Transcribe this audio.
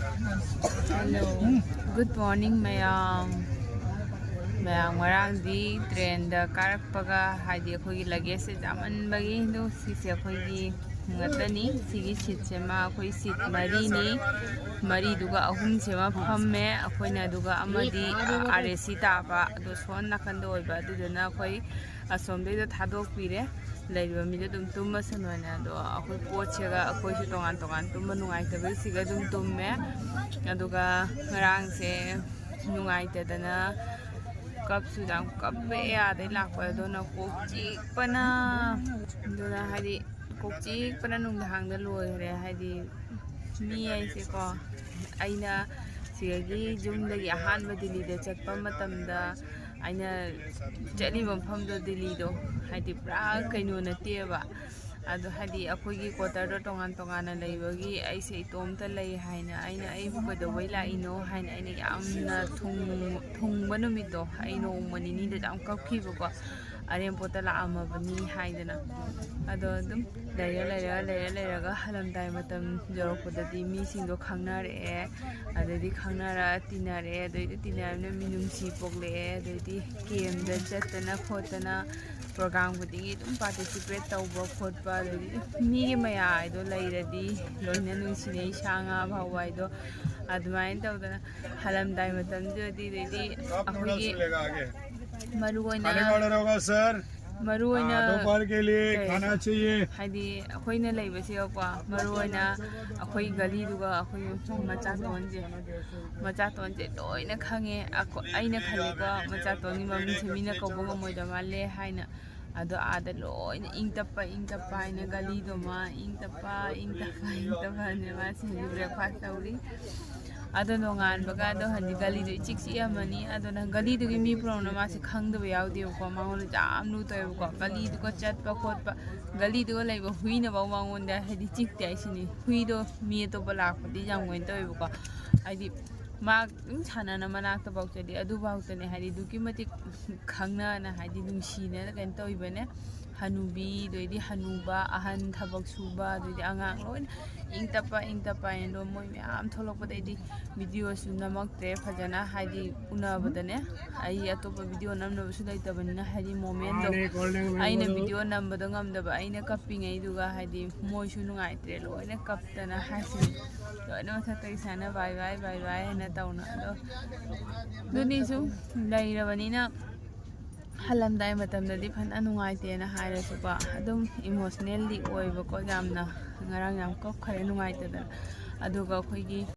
Hello. Good morning, mayam. Mayam ngarangdi train da karakpaga haidi akhoi luggage se jaman bagi do sise akhoi ngatani sigi seat se ma akhoi seat mari ni mari duga ahum se ma phamme akhoi na duga amadi RAC ta ba do son nakan do oiba duduna akhoi asom de da thadok pire laiba mi dum tumma sanwana do akhoi pochega akhoi su tongan tongan tumma nungai ta bi siga dum tumme aduga ngarang se nungai ta dana कब सुजाम कब याद लापद कोची पना हादी कोची पना नुंगहांग लोरे हादी मी ऐसे को अइना सिगी जुमदगी अहानब दिल्ली चटपा मतमदा अइना चली मफमदो दिल्ली दो हादी पुरा कइनो नतेबा अदो हादी अखोगी क्वार्टर दो तोंगान तोंगान लैबगी ऐसे इतोमता लೈ हाइना अइना अइबु कदवै लाइनो हाइना अइना यामना थुंगबा नुमितो अइनो मनिनी द जाम कखिबको अरेम पोता लामबनी हाइदना अदो दुम लेरगा हलमदाइ मतम जरपददी मी सिंगो खांगनारे अददी खांगनारा तिनारे अददी तिनारने मिनुंसी पोगले अददी केम द चतना खोतना प्रोग्राम खुदी तुम पार्टिसिपेट तौबा खोदबा मी मया आइदो लैरदी लोइना नुंसिने सांगा भावाइदो अदमाइन तौदना हलमदाइ मतम जदी देदी अखोगी मरुओइना दोपहर के लिए खाना चाहिए हाइदी अखोइना लैबसिगो मरुओइना अखोई गली दुगा अखोई मचा तोनजे लोइना खंगे अइना खलेको मचा तोनी मम्मी से मीना कबोगा मोइदा माले हाइना अदो आदा लोइना इंगतप्पा हाइना गली दो मा इंगतप्पा ने मा से ब्रेकफास्ट तौरी अदो नोंगान बगा दो हनी गली दो चिक्सी अमनी अदो न गली दुगी मी प्रोना मा से खंगदब यावदेबको मांगोन जाम नु तोयबको गली दुको चटपा खोटपा गली दुको लैबो हुइना बाउ मांगोन दा हदी चिकते आइसिनी हुइ दो मी तो बलाखपदि जाम गोइन तोयबको हदी मा छाना मनाक बाउचदी अदु बाउतने हदी दुकी मति खंगना ना हदी नुंसीना कैन तोयबने हनुबी दोइदी हनुबा अहन थबक सुबा दोइदी आंगांग लोइन इंगतप्पा एंडो मोय म्याम थोलकपदैदी वीडियो सु नमक्ते फजना हाइदी उनाबदने आई अतोपा वीडियो नमनबसु लैतबनिना हाइदी मोमेंट दो आइना वीडियो नंबदो ngамदबा आइना कपिङै दुगा हाइदी मोयसु नुंगाइत्रे लोइना कप्तना हासिन लोइना मथतै साना बाय बाय हैना तौना दो दुनिसु लैरबनिना हलमदाइ मतमददी फना नुंगाइतेना हाइरसुको अदुम emotionally ओइबको यामना ngarang yam kop khare nungai tada aduga khoi gi